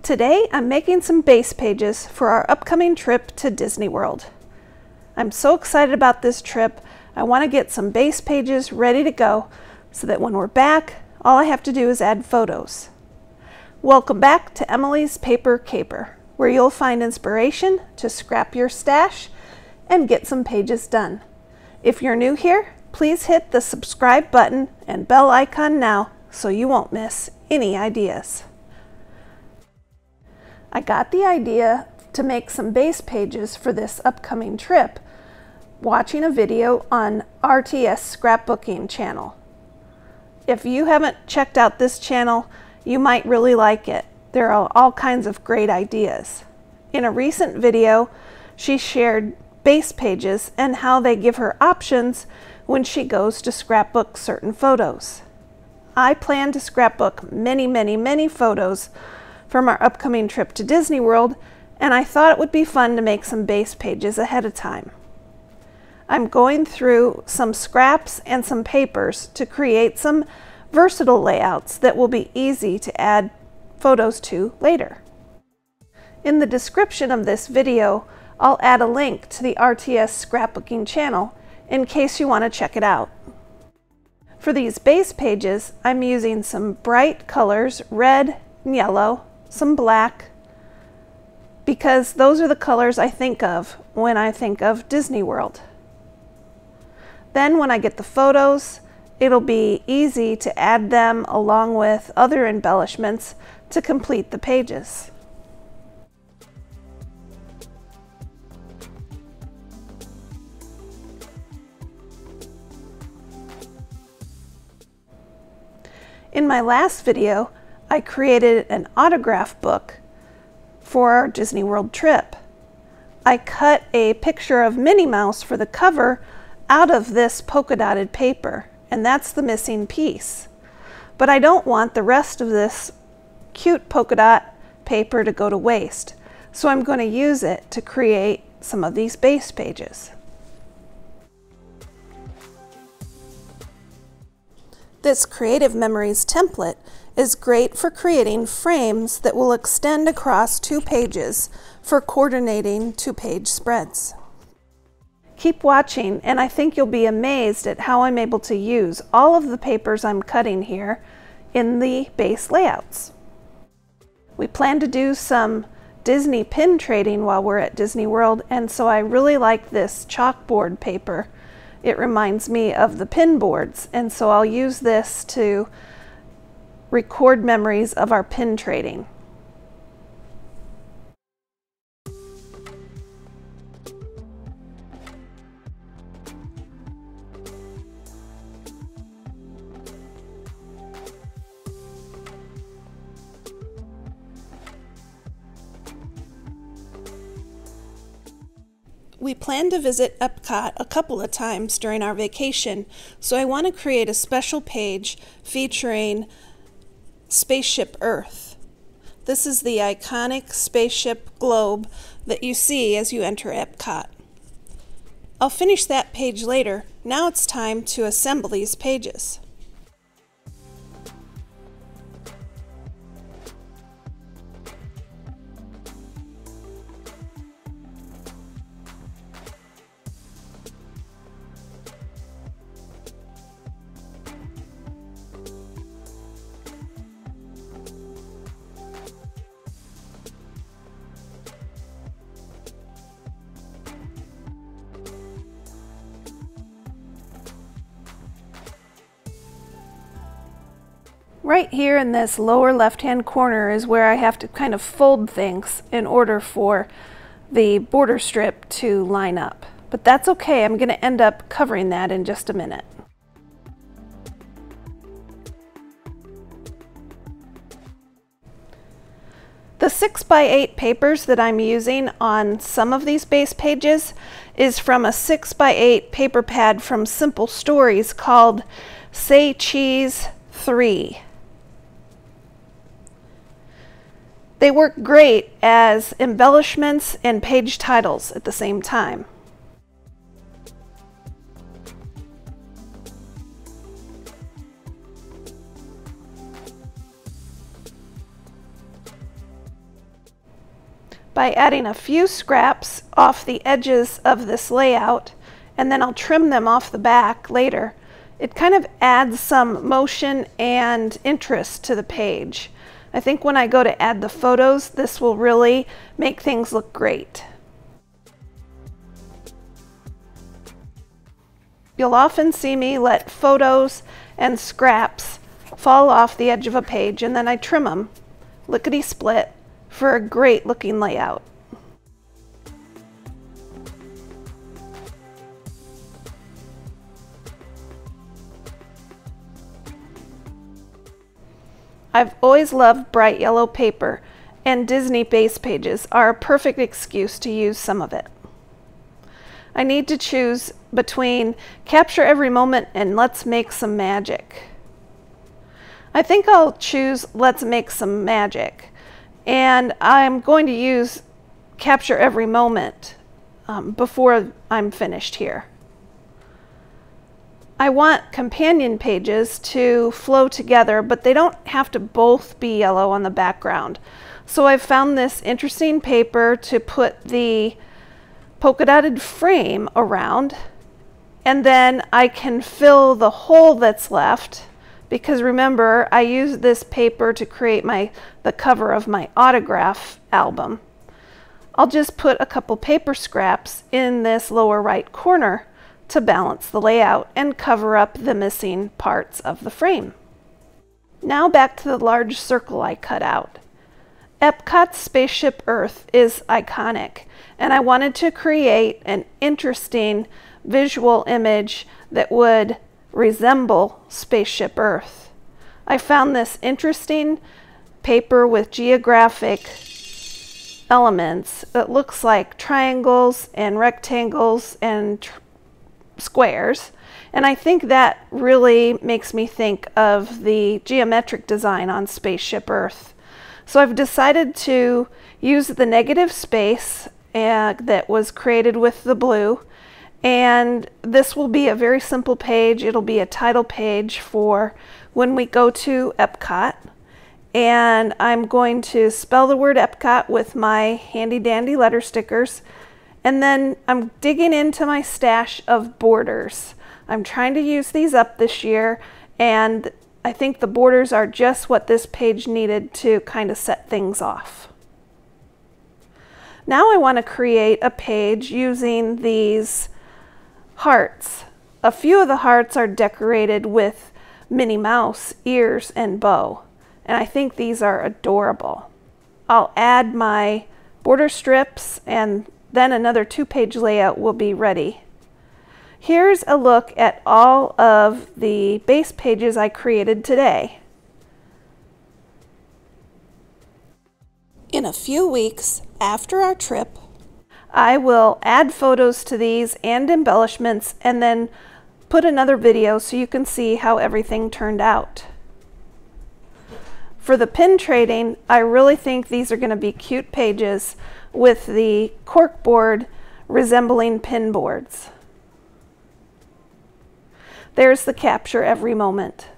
Today I'm making some base pages for our upcoming trip to Disney World. I'm so excited about this trip. I want to get some base pages ready to go so that when we're back, all I have to do is add photos. Welcome back to Emilee's Paper Caper, where you'll find inspiration to scrap your stash and get some pages done. If you're new here, please hit the subscribe button and bell icon now so you won't miss any ideas. I got the idea to make some base pages for this upcoming trip watching a video on RTS Scrapbooking channel. If you haven't checked out this channel, you might really like it. There are all kinds of great ideas. In a recent video, she shared base pages and how they give her options when she goes to scrapbook certain photos. I plan to scrapbook many photos from our upcoming trip to Disney World, and I thought it would be fun to make some base pages ahead of time. I'm going through some scraps and some papers to create some versatile layouts that will be easy to add photos to later. In the description of this video, I'll add a link to the RTS Scrapbooking channel in case you want to check it out. For these base pages, I'm using some bright colors, red and yellow, some black, because those are the colors I think of when I think of Disney World. Then when I get the photos, it'll be easy to add them along with other embellishments to complete the pages. In my last video, I created an autograph book for our Disney World trip. I cut a picture of Minnie Mouse for the cover out of this polka dotted paper, and that's the missing piece. But I don't want the rest of this cute polka dot paper to go to waste, so I'm going to use it to create some of these base pages. This Creative Memories template is great for creating frames that will extend across 2 pages for coordinating 2-page spreads. Keep watching, and I think you'll be amazed at how I'm able to use all of the papers I'm cutting here in the base layouts. We plan to do some Disney pin trading while we're at Disney World, and so I really like this chalkboard paper. It reminds me of the pin boards, and so I'll use this to record memories of our pin trading. We plan to visit Epcot a couple of times during our vacation, so I want to create a special page featuring Spaceship Earth. This is the iconic spaceship globe that you see as you enter Epcot. I'll finish that page later. Now it's time to assemble these pages. Right here in this lower left-hand corner is where I have to kind of fold things in order for the border strip to line up. But that's okay, I'm going to end up covering that in just a minute. The 6x8 papers that I'm using on some of these base pages is from a 6x8 paper pad from Simple Stories called Say Cheese 3. They work great as embellishments and page titles at the same time. by adding a few scraps off the edges of this layout, and then I'll trim them off the back later. It kind of adds some motion and interest to the page. I think when I go to add the photos, this will really make things look great. You'll often see me let photos and scraps fall off the edge of a page, and then I trim them lickety-split for a great looking layout. I've always loved bright yellow paper, and Disney base pages are a perfect excuse to use some of it. I need to choose between Capture Every Moment and Let's Make Some Magic. I think I'll choose Let's Make Some Magic, and I'm going to use Capture Every Moment before I'm finished here. I want companion pages to flow together, but they don't have to both be yellow on the background. So I've found this interesting paper to put the polka dotted frame around, and then I can fill the hole that's left, because remember, I used this paper to create the cover of my autograph album. I'll just put a couple paper scraps in this lower right corner to balance the layout and cover up the missing parts of the frame. Now back to the large circle I cut out. Epcot's Spaceship Earth is iconic, and I wanted to create an interesting visual image that would resemble Spaceship Earth. I found this interesting paper with geographic elements that looks like triangles and rectangles and squares, and I think that really makes me think of the geometric design on Spaceship Earth. So I've decided to use the negative space that was created with the blue, and this will be a very simple page. It'll be a title page for when we go to Epcot, and I'm going to spell the word Epcot with my handy dandy letter stickers, and then I'm digging into my stash of borders. I'm trying to use these up this year, and I think the borders are just what this page needed to kind of set things off. Now I want to create a page using these hearts. A few of the hearts are decorated with Minnie Mouse ears and bow, and I think these are adorable. I'll add my border strips, and then another 2-page layout will be ready. Here's a look at all of the base pages I created today. In a few weeks after our trip, I will add photos to these and embellishments, and then put another video so you can see how everything turned out. For the pin trading, I really think these are going to be cute pages with the corkboard resembling pin boards. There's the Capture Every Moment.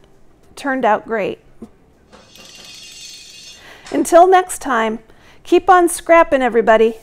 It turned out great. Until next time, keep on scrapping, everybody.